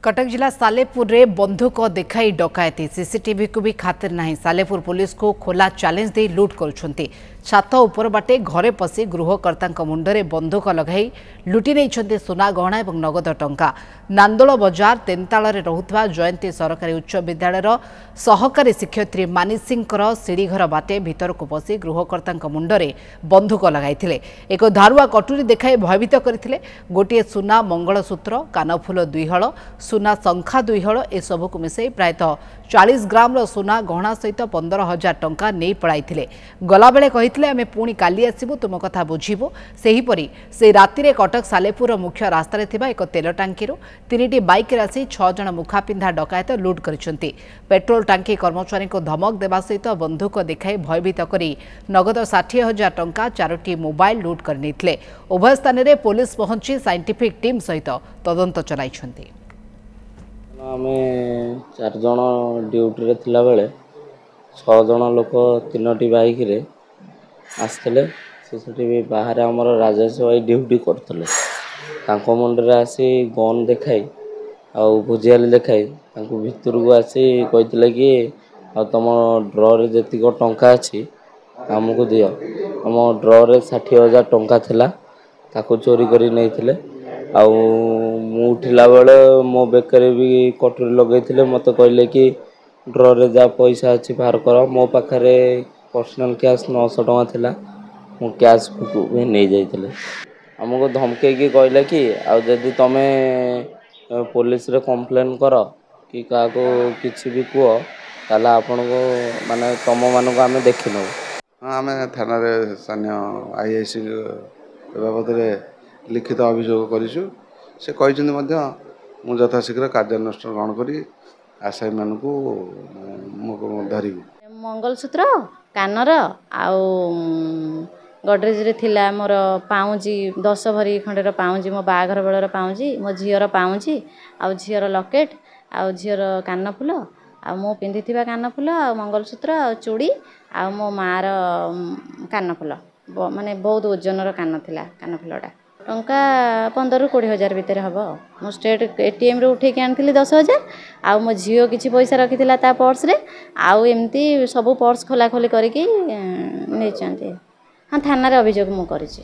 कटक जिला सालेपुर रे बंधुक देखाई डकायती सीसीटीवी को भी खातिर नहीं। सालेपुर पुलिस को खोला चैलेंज दे लुट करुछंती। छात उपर बाटे घरे पशि गृहकर्ता मुंडरे बंधुक लगाई लुटि नहीं सुना गहना और नगद टंका। नांदोल बजार तेंताल रहुवा जयंती सरकारी उच्च विद्यालय सहकारी शिक्षयित्री मानी सिंह सीढ़ीघर बाटे भीतर को पशि गृहकर्ता मुंडरे बंधुक लगाई एक धारुआ कटुरी देखाई भयभीत करते। गोटे सुना मंगलसूत्र कानफुल 2 हल सुना शंखा 2 हल एसबू मिसई प्रायतः 40 ग्राम सुना गहना सहित 15,000 टंका नहीं पड़ाई गलाबेले कही आमे पुणी काली आसबू तुम कथा बुझीबू। सेहीपरि से राति कटक सालेपुर मुख्य रास्तार एक तेल टांकी 3टी बाइक आसी 6 जन मुखापिंधा डकायत लुट करिसेंती। पेट्रोल टांकी कर्मचारी को धमक देवा सहित बंधुक देखाई भयभीत करी नगद 60,000 टंका 4टी मोबाइल लुट करते। उभय स्थान में पुलिस पहुंची साइंटिफिक टीम सहित तदंत चलाइछंती। आमे 4 जन ड्यूटी रे थिला बेले 6 जन लोक 3टी बाइक रे आसले सीसीटीवी बाहर आमर राजेश भाई ड्यूटी करते मुंडे आसी गन देखाई आउ भुजियाली देखाई भितर को आसी कहते कि तुम ड्र जीक टंका अच्छी आमको दियो। आम ड्र 60,000 टंका थिला ताको चोरी करी नहीं उठिला बेले मो बेकर भी कटुरी लगे मत कहले कि ड्र जा पैसा अच्छी बाहर कर। मो पाखे पर्सनल कैश 900 टंका थिला मो कैश भी नहीं जाइए। आमको धमके कहले कि आदि तुम पुलिस रे कंप्लेन कर कि क्या किसी भी कह ताला आपण को माने तुम मान को आम देख नौ। हाँ आम थाना स्थानीय आईआईसी बाबद लिखित अभियोग करूँ। से कहते मु यथाशीघ्र कार्यानुष्ठान ग्रहण करी आसामी मान को धरबी। मंगलसूत्र कानर आउ गडरेज रे थिला मोर पाउजी 10 भरी खंडेर पाउजी मो बाघर बेलर पाउजी मो झीर पाउजी आउ झीर लकेट आउ झीर कानफुल आ मो पिंधिथिबा कानफुल आ मंगलसूत्र आ चूड़ी आ मो मार कानफुल माने बहुत ओजनर कान थिला कानफुलटा टंका 15,000 से 20,000 भितर हम। मो स्टेट एटीएम रे उठे के आनी 10,000 आ मो झील किसी पैसा रखी ता पर्स रे आउ एमती सब पर्स खोला खोली करके नहीं। हाँ थाना रे अभियोग मु करिछि।